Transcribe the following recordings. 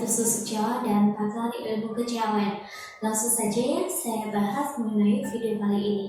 Sus Jawa dan pakar ilmu kejiwaan. Langsung saja ya, saya bahas mengenai video kali ini.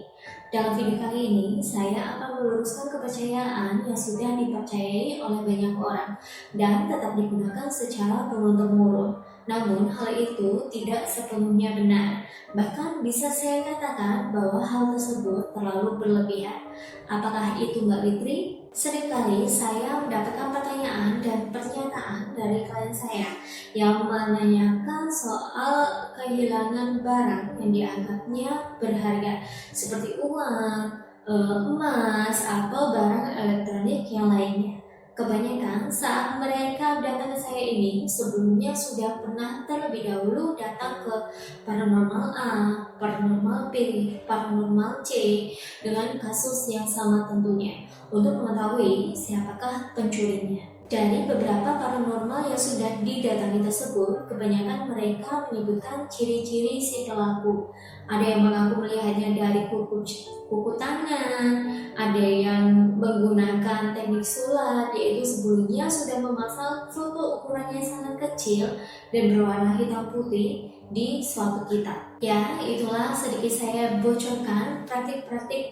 Dalam video kali ini, saya akan meluruskan kepercayaan yang sudah dipercayai oleh banyak orang dan tetap digunakan secara turun-temurun. Namun, hal itu tidak sepenuhnya benar. Bahkan bisa saya katakan bahwa hal tersebut terlalu berlebihan. Apakah itu Mbak Fitri? Seringkali saya mendapatkan pertanyaan dan pernyataan dari klien saya yang menanyakan soal kehilangan barang yang dianggapnya berharga seperti uang, emas, atau barang elektronik yang lainnya. Kebanyakan saat mereka datang ke saya ini sebelumnya sudah pernah terlebih dahulu datang ke paranormal A, paranormal B, paranormal C dengan kasus yang sama tentunya untuk mengetahui siapakah pencurinya. Dari beberapa paranormal yang sudah didatangi tersebut, kebanyakan mereka menyebutkan ciri-ciri si pelaku. Ada yang mengaku melihatnya dari kuku tangan, ada yang menggunakan teknik sulap, yaitu sebelumnya sudah memasang foto ukurannya sangat kecil dan berwarna hitam putih di suatu kitab. Ya, itulah sedikit saya bocorkan praktik-praktik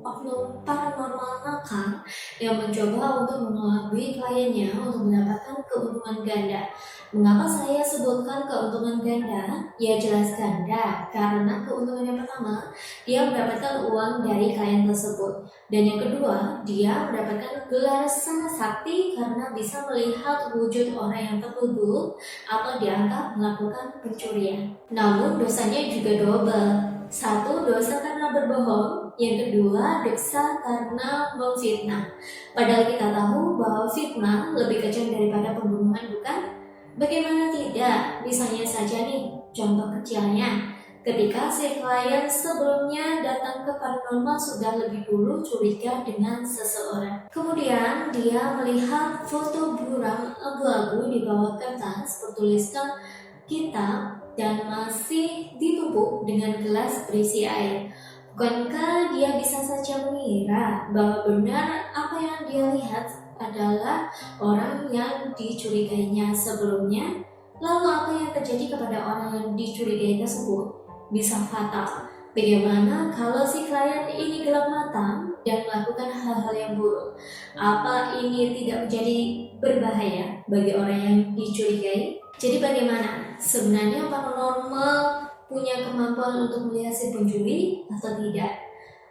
oknum paranormal nakal yang mencoba untuk mengelabui kliennya untuk mendapatkan keuntungan ganda. Mengapa saya sebutkan keuntungan ganda? Ya jelas ganda, karena keuntungan yang pertama, dia mendapatkan uang dari klien tersebut. Dan yang kedua, dia mendapatkan gelar sana sakti karena bisa melihat wujud orang yang tertuduh atau dianggap melakukan pencurian. Namun dosanya juga double. Satu, dosa karena berbohong. Yang kedua, dosa karena memfitnah. Padahal kita tahu bahwa fitnah lebih kejam daripada pembunuhan, bukan? Bagaimana tidak? Misalnya saja nih, contoh kecilnya. Ketika si klien sebelumnya datang ke paranormal sudah lebih dulu curiga dengan seseorang. Kemudian dia melihat foto buram abu-abu di bawah kertas bertuliskan kitab dan masih ditumpuk dengan gelas berisi air. Bukankah dia bisa saja mengira bahwa benar apa yang dia lihat adalah orang yang dicurigainya sebelumnya? Lalu apa yang terjadi kepada orang yang dicurigai tersebut? Bisa fatal. Bagaimana kalau si klien ini gelap mata dan melakukan hal-hal yang buruk? Apa ini tidak menjadi berbahaya bagi orang yang dicurigai? Jadi bagaimana? Sebenarnya paranormal punya kemampuan untuk melihat si pencuri atau tidak?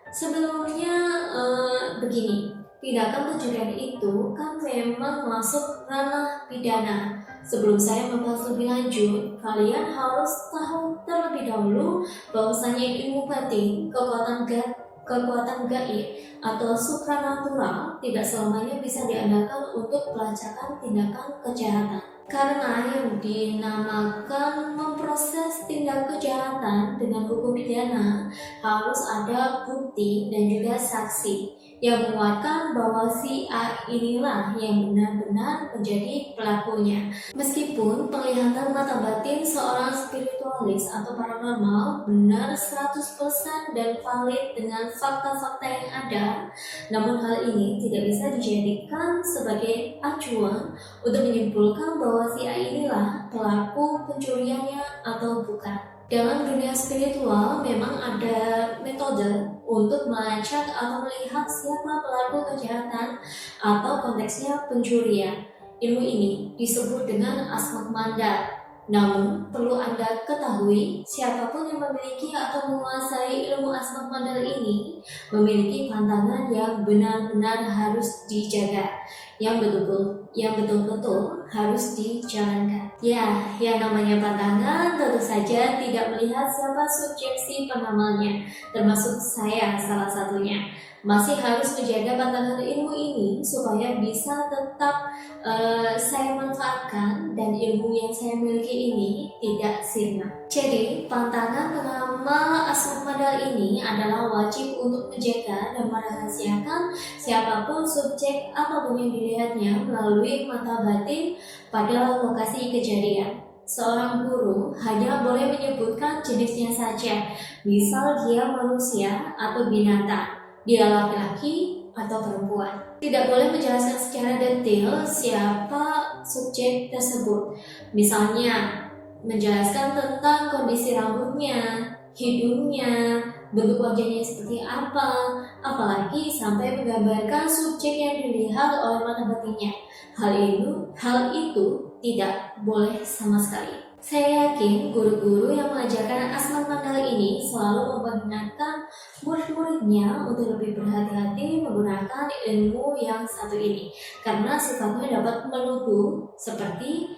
Sebelumnya begini, tindakan pencurian itu kan memang masuk ranah pidana. Sebelum saya membahas lebih lanjut, kalian harus tahu terlebih dahulu bahwasanya ilmu batin, kekuatan gaib atau supranatural tidak selamanya bisa diandalkan untuk pelacakan tindakan kejahatan. Karena yang dinamakan memproses tindak kejahatan dengan hukum pidana harus ada bukti dan juga saksi yang menguatkan bahwa si A inilah yang benar-benar menjadi pelakunya. Meskipun penglihatan mata batin seorang spiritualis atau paranormal benar 100% dan valid dengan fakta-fakta yang ada, namun hal ini tidak bisa dijadikan sebagai acuan untuk menyimpulkan bahwa si A inilah pelaku pencuriannya atau bukan. Dalam dunia spiritual memang ada metode untuk melacak atau melihat siapa pelaku kejahatan atau konteksnya pencurian. Ilmu ini disebut dengan asmak mandal. Namun perlu Anda ketahui, siapapun yang memiliki atau menguasai ilmu asmak mandal ini memiliki pantangan yang benar-benar harus dijaga, yang betul-betul harus dijalankan. Ya, yang namanya pantangan tentu saja tidak melihat siapa subjek si pengamalnya, termasuk saya salah satunya. Masih harus menjaga pantangan ilmu ini supaya bisa tetap saya manfaatkan dan ilmu yang saya miliki ini tidak sirna. Jadi, pantangan pengamal asmak mandal ini adalah wajib untuk menjaga dan merahasiakan siapapun subjek apapun yang dilihatnya melalui mata batin pada lokasi kejadian. Seorang guru hanya boleh menyebutkan jenisnya saja, misal dia manusia atau binatang. dia laki-laki atau perempuan. Tidak boleh menjelaskan secara detail siapa subjek tersebut. Misalnya, menjelaskan tentang kondisi rambutnya, hidungnya, bentuk wajahnya seperti apa, apalagi sampai menggambarkan subjek yang dilihat oleh mata batinnya. Hal itu tidak boleh sama sekali. Saya yakin guru-guru yang mengajarkan Asmat Mandala ini selalu memperingatkan murid-muridnya untuk lebih berhati-hati menggunakan ilmu yang satu ini, karena sifatnya dapat menuduh seperti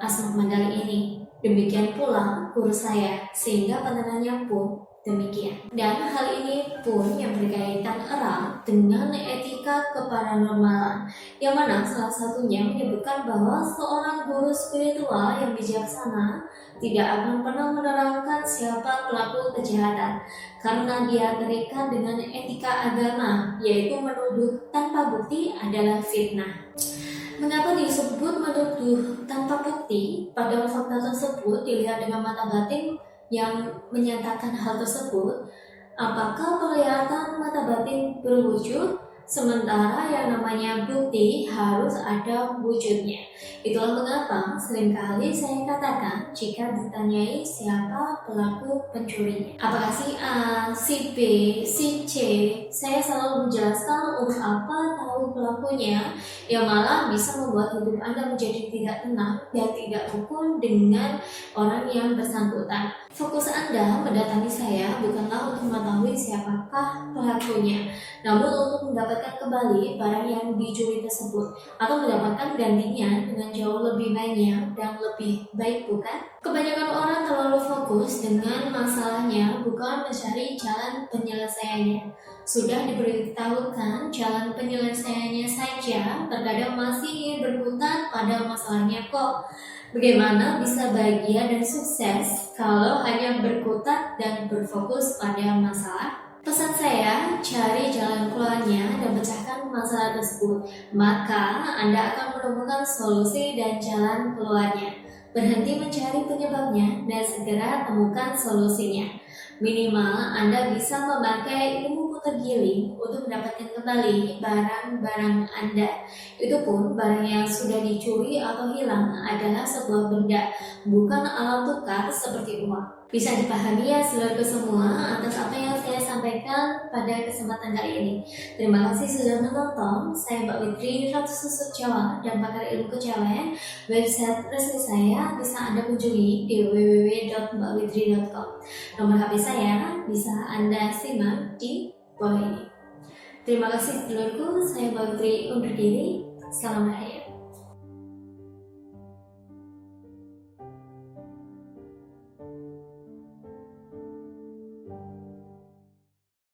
Asmat Mandala ini. Demikian pula guru saya, sehingga penangannya pun demikian. Dan hal ini pun yang berkaitan erat dengan etika keparanormalan, yang mana salah satunya menyebutkan bahwa seorang guru spiritual yang bijaksana tidak akan pernah menerangkan siapa pelaku kejahatan, karena dia terikat dengan etika agama, yaitu menuduh tanpa bukti adalah fitnah. Mengapa disebut menuduh tanpa bukti? Padahal fakta tersebut dilihat dengan mata batin yang menyatakan hal tersebut. Apakah penglihatan mata batin berwujud? Sementara yang namanya bukti harus ada wujudnya. Itulah mengapa seringkali saya katakan jika ditanyai siapa pelaku pencurinya, apakah si A, si B, si C, saya selalu menjelaskan untuk apa tahu pelakunya, yang malah bisa membuat hidup Anda menjadi tidak tenang dan tidak rukun dengan orang yang bersangkutan. Fokus Anda mendatangi saya bukanlah untuk mengetahui siapakah pelakunya, namun untuk mendapatkan kembali barang yang dicuri tersebut, atau mendapatkan gantinya dengan jauh lebih banyak dan lebih baik, bukan? Kebanyakan orang terlalu fokus dengan masalahnya, bukan mencari jalan penyelesaiannya. Sudah diberitahukan jalan penyelesaiannya saja, terkadang masih ingin berkutat pada masalahnya kok. Bagaimana bisa bahagia dan sukses kalau hanya berkutat dan berfokus pada masalah? Pesan saya, cari jalan keluarnya dan pecahkan masalah tersebut. Maka Anda akan menemukan solusi dan jalan keluarnya. Berhenti mencari penyebabnya dan segera temukan solusinya. Minimal Anda bisa memakai ilmu putar giling untuk mendapatkan kembali barang-barang Anda. Itu pun barang yang sudah dicuri atau hilang adalah sebuah benda, bukan alat tukar seperti uang. Bisa dipahami ya saudaraku semua atas apa yang saya sampaikan pada kesempatan kali ini. Terima kasih sudah menonton. Saya Mbak Witri, Ratu Susuk Jawa dan pakar ilmu kejawen. Website resmi saya bisa Anda kunjungi di www.mbawitri.com. Nomor HP saya bisa Anda simak di bawah ini. Terima kasih saudaraku, saya Mbak Witri undur diri. Salam Rahayu.